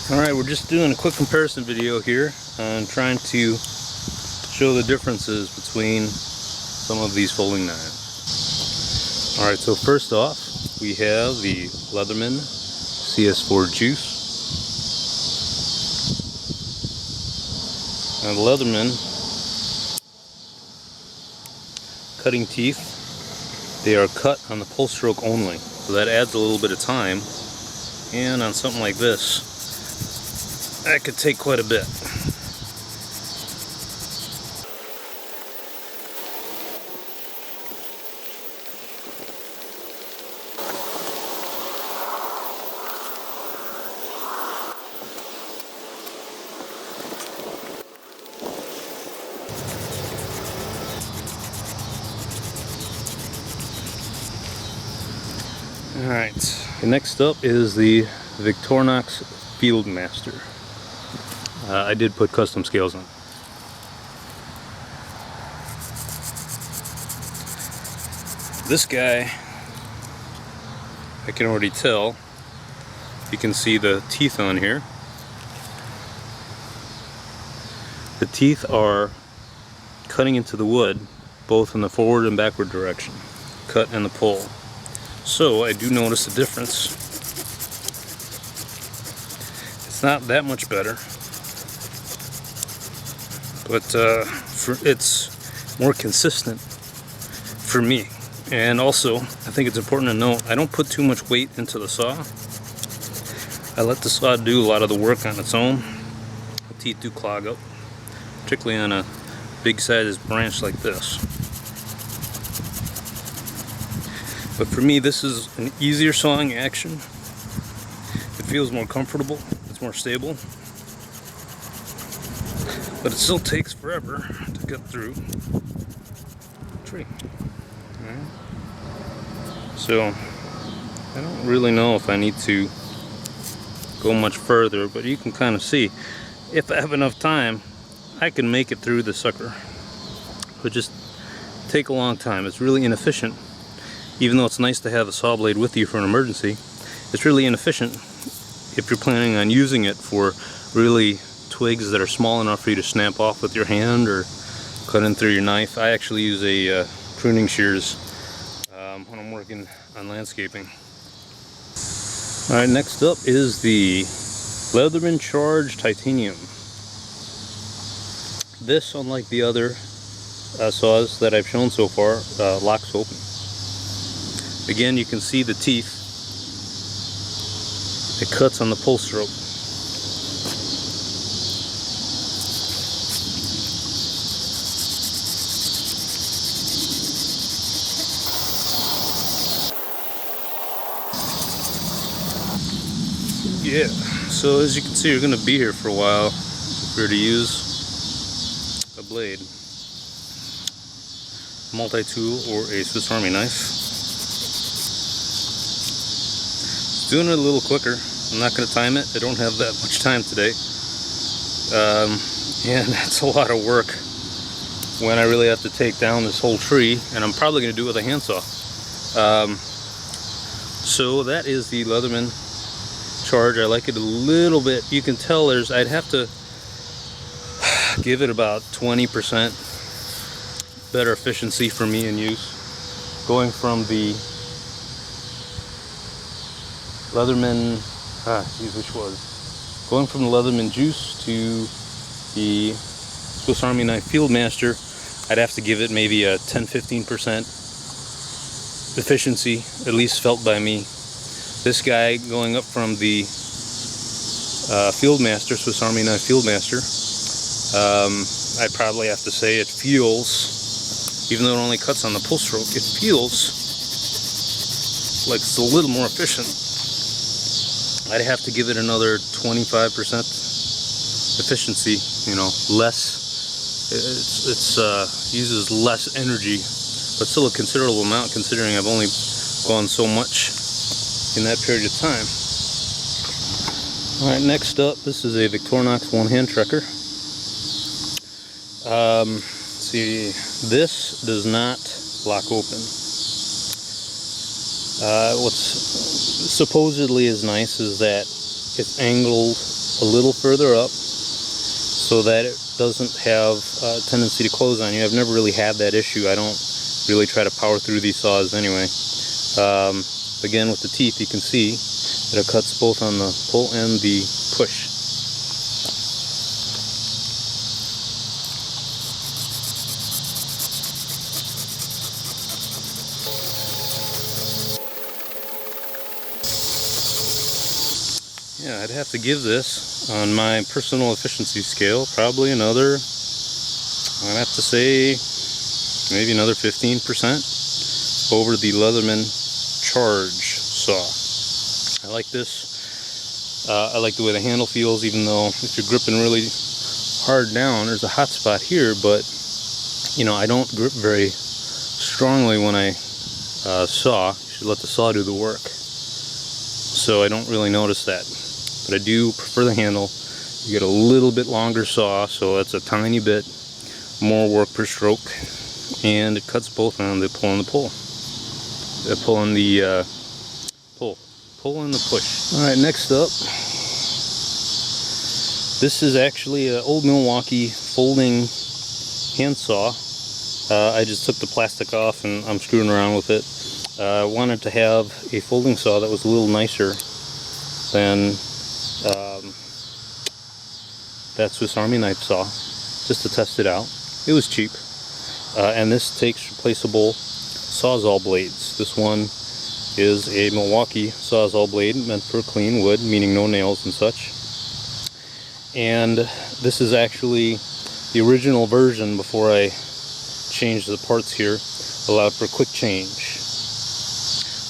Alright, we're just doing a quick comparison video here and trying to show the differences between some of these folding knives. Alright, so first off, we have the Leatherman CS4 Juice. Now the Leatherman cutting teeth, they are cut on the pull stroke only, so that adds a little bit of time, and on something like this that could take quite a bit. Alright, next up is the Victorinox Fieldmaster. I did put custom scales on. This guy, I can already tell. You can see the teeth on here. The teeth are cutting into the wood, both in the forward and backward direction. Cut and the pull. So I do notice a difference. It's not that much better, but it's more consistent for me. And also, I think it's important to note, I don't put too much weight into the saw. I let the saw do a lot of the work on its own. The teeth do clog up, particularly on a big sized branch like this. But for me, this is an easier sawing action. It feels more comfortable, it's more stable. But it still takes forever to cut through the tree. Alright. So, I don't really know if I need to go much further, but you can kind of see, if I have enough time, I can make it through the sucker. But just take a long time. It's really inefficient. Even though it's nice to have a saw blade with you for an emergency, it's really inefficient if you're planning on using it for really twigs that are small enough for you to snap off with your hand or cut in through your knife. I actually use a pruning shears when I'm working on landscaping. Alright, next up is the Leatherman Charge Titanium. This, unlike the other saws that I've shown so far, locks open. Again, you can see the teeth. It cuts on the pull stroke. Yeah, so as you can see, you're going to be here for a while if you're to use a blade, multi-tool, or a Swiss Army knife. Doing it a little quicker. I'm not going to time it. I don't have that much time today. And that's a lot of work when I really have to take down this whole tree, and I'm probably going to do it with a handsaw. So that is the Leatherman Charge. I like it a little bit. You can tell I'd have to give it about 20% better efficiency for me in use. Going from the Leatherman, which was? Going from the Leatherman Juice to the Swiss Army Knife Fieldmaster, I'd have to give it maybe a 10-15% efficiency, at least felt by me. This guy going up from the Fieldmaster, Swiss Army Knife Fieldmaster, I'd probably have to say it feels, even though it only cuts on the pull stroke, it feels like it's a little more efficient. I'd have to give it another 25% efficiency, less. It's uses less energy, but still a considerable amount considering I've only gone so much in that period of time. Alright, next up, this is a Victorinox one-hand trekker. See, this does not lock open. What's supposedly is nice is that it's angled a little further up so that it doesn't have a tendency to close on you. I've never really had that issue. I don't really try to power through these saws anyway. Again, with the teeth, you can see that it cuts both on the pull and the push. Yeah, I'd have to give this, on my personal efficiency scale, probably another, I'd have to say, maybe another 15% over the Leatherman Charge Saw. I like this. I like the way the handle feels, even though if you're gripping really hard down, there's a hot spot here, but you know, I don't grip very strongly when I saw. You should let the saw do the work. So I don't really notice that. But I do prefer the handle. You get a little bit longer saw, so that's a tiny bit more work per stroke, and it cuts both on the pull and the pull. The pull and the pull and the push. All right, next up, this is actually an old Milwaukee folding hand saw. I just took the plastic off and I'm screwing around with it. I wanted to have a folding saw that was a little nicer than that Swiss Army knife saw, just to test it out. It was cheap, and this takes replaceable Sawzall blades. This one is a Milwaukee Sawzall blade meant for clean wood, meaning no nails and such. And this is actually the original version before I changed the parts here, allowed for quick change.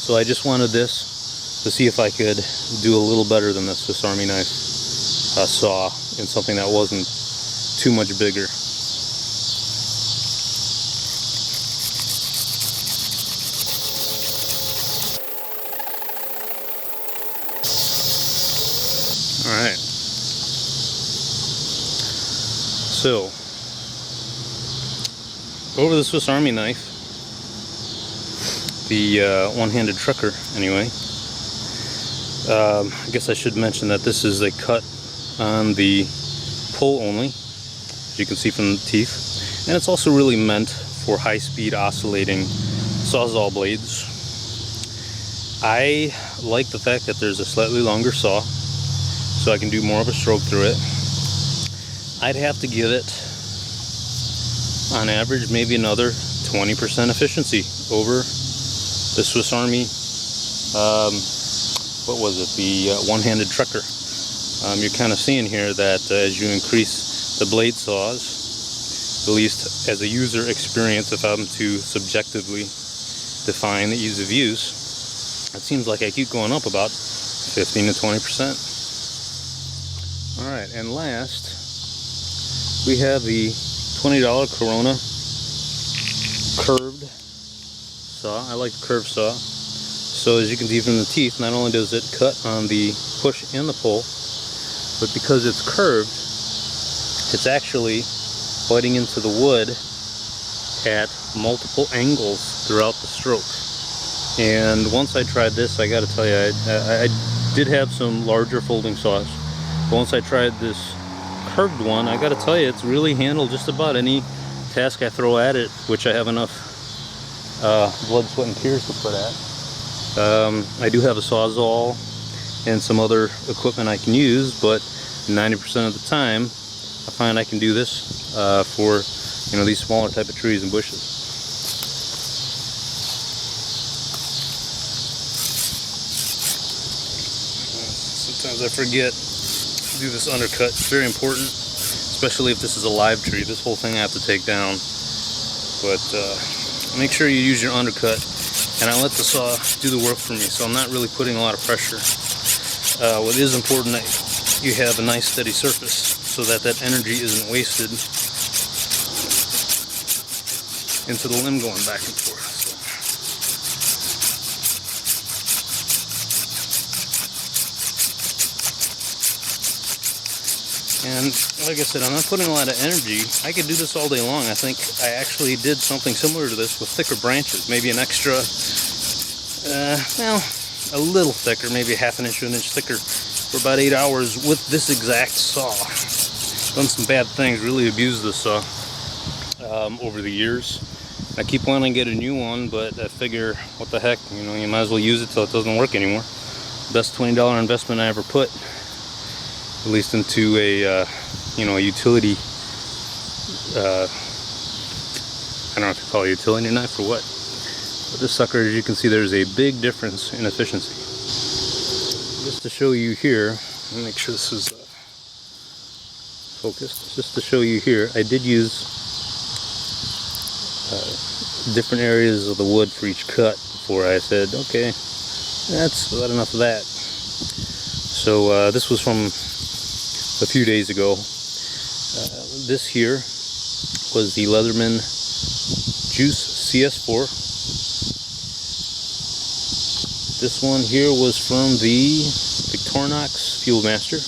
So I just wanted this to see if I could do a little better than the Swiss Army knife saw in something that wasn't too much bigger. Alright, so over the Swiss Army knife, the one-handed trucker anyway, I guess I should mention that this is a cut on the pull only, as you can see from the teeth, and it's also really meant for high-speed oscillating Sawzall blades. I like the fact that there's a slightly longer saw, so I can do more of a stroke through it. I'd have to give it, on average, maybe another 20% efficiency over the Swiss Army, what was it, the one-handed trucker. You're kind of seeing here that as you increase the blade saws, at least as a user experience, if I'm to subjectively define the ease of use, it seems like I keep going up about 15 to 20%. Alright, and last, we have the $20 Corona curved saw. I like the curved saw. So as you can see from the teeth, not only does it cut on the push and the pull, but because it's curved, it's actually biting into the wood at multiple angles throughout the stroke. And once I tried this, I gotta tell you, I did have some larger folding saws, but once I tried this curved one, I gotta tell you, it's really handled just about any task I throw at it, which I have enough blood, sweat, and tears to put at. I do have a Sawzall and some other equipment I can use, but 90% of the time I find I can do this for, you know, these smaller type of trees and bushes. Sometimes I forget to do this undercut. It's very important, especially if this is a live tree. This whole thing I have to take down, but make sure you use your undercut, and I let the saw do the work for me, so I'm not really putting a lot of pressure. What is important, that you have a nice steady surface so that that energy isn't wasted into the limb going back and forth. And like I said, I'm not putting a lot of energy. I could do this all day long. I think I actually did something similar to this with thicker branches, maybe an extra, well, a little thicker, maybe half an inch to an inch thicker for about 8 hours with this exact saw. Done some bad things, really abused this saw over the years. I keep wanting to get a new one, but I figure, what the heck, you know, you might as well use it till it doesn't work anymore. Best $20 investment I ever put, at least into a you know, a utility. I don't know if you call it a utility knife or what. But this sucker, as you can see, there's a big difference in efficiency. Just to show you here, let me make sure this is focused. Just to show you here, I did use different areas of the wood for each cut before I said, okay, that's about enough of that. So this was from a few days ago. This here was the Leatherman Juice CS4. This one here was from the Victorinox Fieldmaster.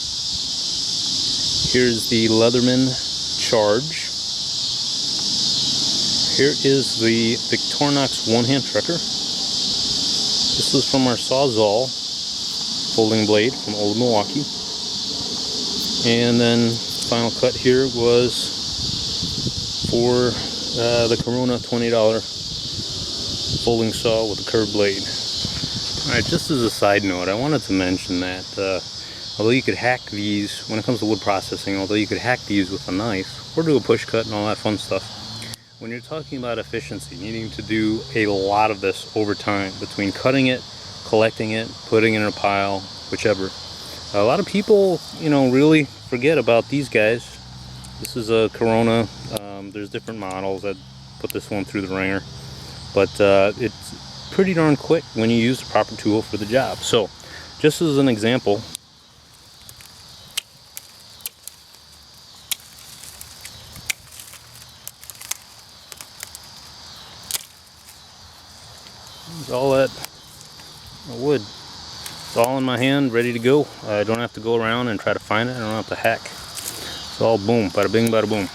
Here's the Leatherman Charge. Here is the Victorinox one-hand trekker. This was from our Sawzall folding blade from old Milwaukee. And then final cut here was for the Corona $20 folding saw with a curved blade. Alright, just as a side note, I wanted to mention that although you could hack these, when it comes to wood processing, although you could hack these with a knife or do a push cut and all that fun stuff, when you're talking about efficiency, needing to do a lot of this over time, between cutting it, collecting it, putting it in a pile, whichever, a lot of people, you know, really forget about these guys. This is a Corona. There's different models. I'd put this one through the ringer, but it's pretty darn quick when you use the proper tool for the job. So, just as an example, there's all that wood. It's all in my hand, ready to go. I don't have to go around and try to find it. I don't have to hack. It's all boom, bada bing, bada boom.